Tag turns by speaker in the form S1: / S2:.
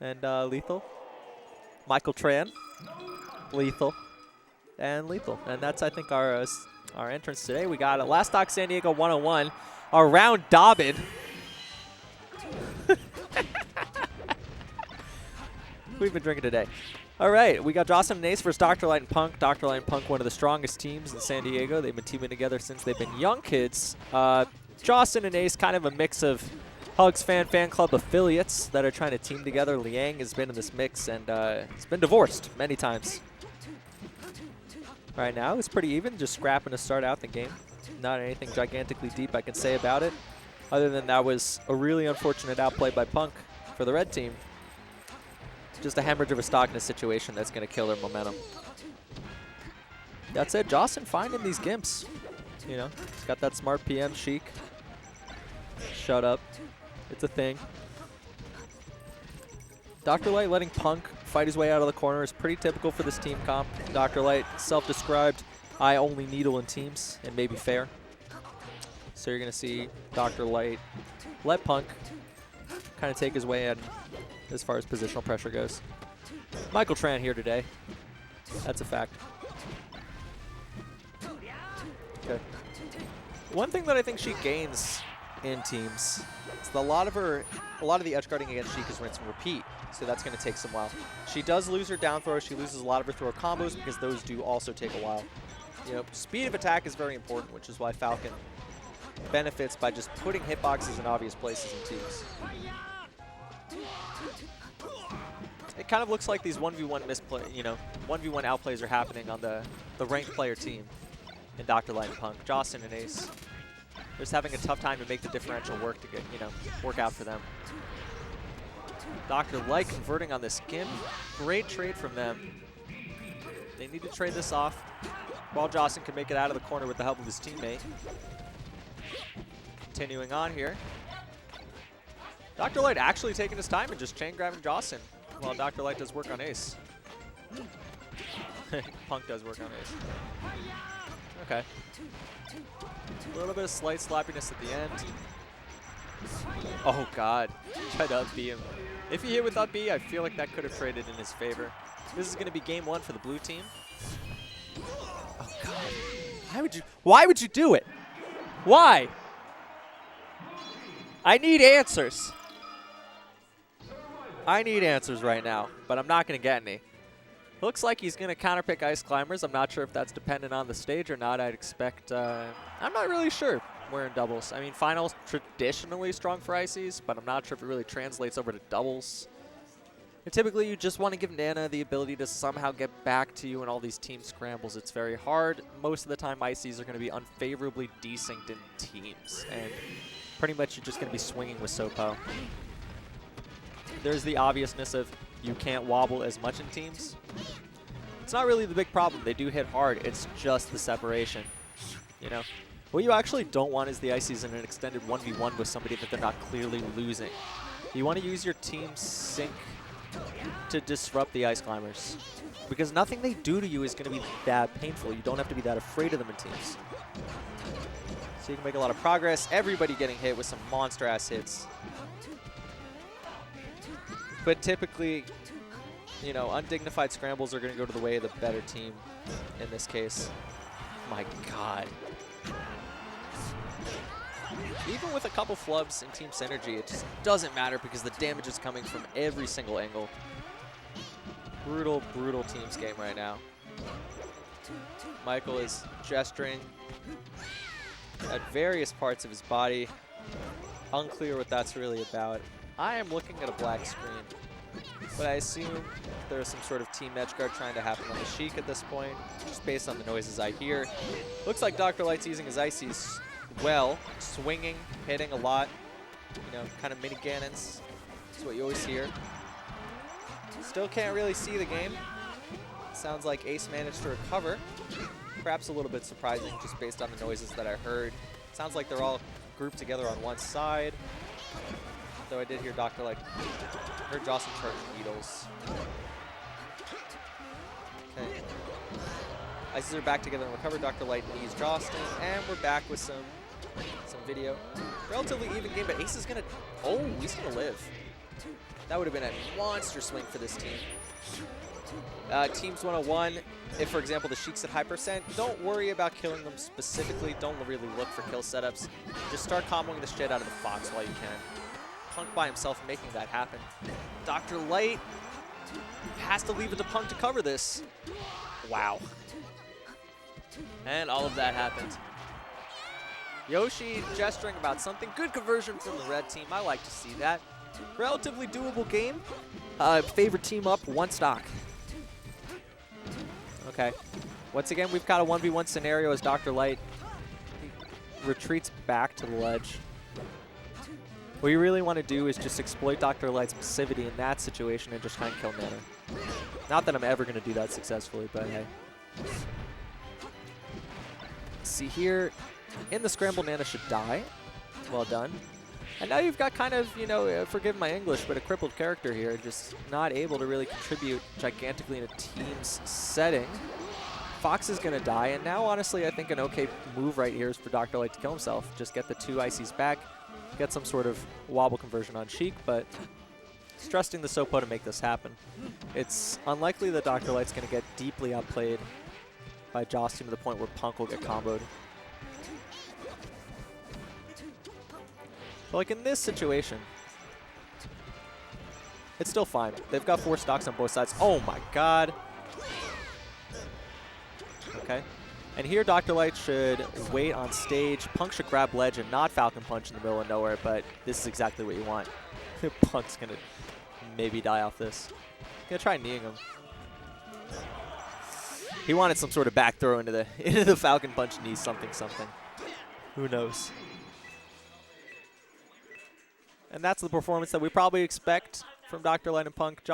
S1: and lethal. Michael Tran, lethal, and lethal. And that's, I think, our entrance today. We got Last Stock San Diego 101, our round Dobbin. We've been drinking today. All right, we got Jawstinn and Ace versus Dr. Light and Punk. Dr. Light and Punk, one of the strongest teams in San Diego. They've been teaming together since they've been young kids. Jawstinn and Ace, kind of a mix of Hugs fan club affiliates that are trying to team together. Liang has been in this mix, and it's been divorced many times. Right now, it's pretty even, just scrapping to start out the game. Not anything gigantically deep I can say about it, other than that was a really unfortunate outplay by Punk for the red team. Just a hemorrhage of a stock in a situation that's going to kill their momentum. That said, Jawstinn finding these gimps. You know, he's got that smart PM chic. Shut up. It's a thing. Dr. Light letting Punk fight his way out of the corner is pretty typical for this team comp. Dr. Light, self-described, I only needle in teams, and maybe fair. So you're going to see Dr. Light let Punk kind of take his way in as far as positional pressure goes. Michael Tran here today. That's a fact. Okay. One thing that I think she gains in teams is a lot of the edge guarding against Sheik is rinse and repeat, so that's going to take some while. She does lose her down throw. She loses a lot of her throw combos because those do also take a while. You know, speed of attack is very important, which is why Falcon benefits by just putting hitboxes in obvious places in teams. It kind of looks like these 1v1 misplay, you know, 1v1 outplays are happening on the ranked player team in Dr. Light and Punk. Jawstinn and Ace, they're just having a tough time to make the differential work to get, you know, work out for them. Dr. Light converting on this skin. Great trade from them. They need to trade this off while Jawstinn can make it out of the corner with the help of his teammate. Continuing on here. Dr. Light actually taking his time and just chain grabbing Jawstinn while Dr. Light does work on Ace. Punk does work on Ace. Okay. A little bit of slight sloppiness at the end. Oh god, tried to up B him. If he hit with up B, I feel like that could have traded in his favor. This is going to be game one for the blue team. Oh god, why would you do it? Why? I need answers. I need answers right now, but I'm not going to get any. Looks like he's going to counterpick Ice Climbers. I'm not sure if that's dependent on the stage or not. I'd expect, I'm not really sure. We're in doubles. I mean, finals traditionally strong for ICs, but I'm not sure if it really translates over to doubles. And typically, you just want to give Nana the ability to somehow get back to you in all these team scrambles. It's very hard. Most of the time, ICs are going to be unfavorably desynced in teams, and pretty much you're just going to be swinging with Sopo. There's the obviousness of you can't wobble as much in teams. It's not really the big problem. They do hit hard. It's just the separation. You know, what you actually don't want is the ICs in an extended 1v1 with somebody that they're not clearly losing. You want to use your team sync to disrupt the Ice Climbers, because nothing they do to you is going to be that painful. You don't have to be that afraid of them in teams. So you can make a lot of progress. Everybody getting hit with some monster-ass hits. But typically, you know, undignified scrambles are going to go to the way of the better team in this case. My god. Even with a couple flubs in team synergy, it just doesn't matter because the damage is coming from every single angle. Brutal, brutal teams game right now. Michael is gesturing at various parts of his body. Unclear what that's really about. I am looking at a black screen, but I assume there's some sort of team edge guard trying to happen on the Sheik at this point, just based on the noises I hear. Looks like Dr. Light's using his ICs well, swinging, hitting a lot, you know, kind of mini cannons. That's what you always hear. Still can't really see the game. Sounds like Ace managed to recover. Perhaps a little bit surprising just based on the noises that I heard. Sounds like they're all grouped together on one side. Though I did hear Dr. Light, heard Jawstinn charge needles. Okay. Ices are back together and recover. Dr. Light knees Jawstinn, and we're back with some video. Relatively even game, but Ace is gonna, oh, he's gonna live. That would have been a monster swing for this team. Teams 101, if, for example, the Sheik's at high percent, don't worry about killing them specifically. Don't really look for kill setups. Just start comboing the shit out of the Fox while you can. Punk by himself making that happen. Dr. Light has to leave it to Punk to cover this. Wow. And all of that happened. Yoshi gesturing about something. Good conversion from the red team. I like to see that. Relatively doable game. Favorite team up, 1 stock. Okay. Once again, we've got a 1v1 scenario as Dr. Light retreats back to the ledge. What you really want to do is just exploit Dr. Light's passivity in that situation and just try and kill Nana. Not that I'm ever going to do that successfully, but hey. See here, in the scramble, Nana should die. Well done. And now you've got kind of, you know, forgive my English, but a crippled character here, just not able to really contribute gigantically in a team's setting. Fox is going to die, and now, honestly, I think an okay move right here is for Dr. Light to kill himself. Just get the 2 ICs back, get some sort of wobble conversion on Sheik, but he's trusting the Sopo to make this happen. It's unlikely that Dr. Light's going to get deeply outplayed by Jawstinn to the point where Punk will get comboed. But like in this situation, it's still fine. They've got 4 stocks on both sides. Oh my god. Okay. And here Dr. Light should wait on stage. Punk should grab ledge and not Falcon Punch in the middle of nowhere, but this is exactly what you want. Punk's gonna maybe die off this. Gonna try kneeing him. He wanted some sort of back throw into the Falcon Punch knee something. Who knows? And that's the performance that we probably expect from Dr. Light and Punk.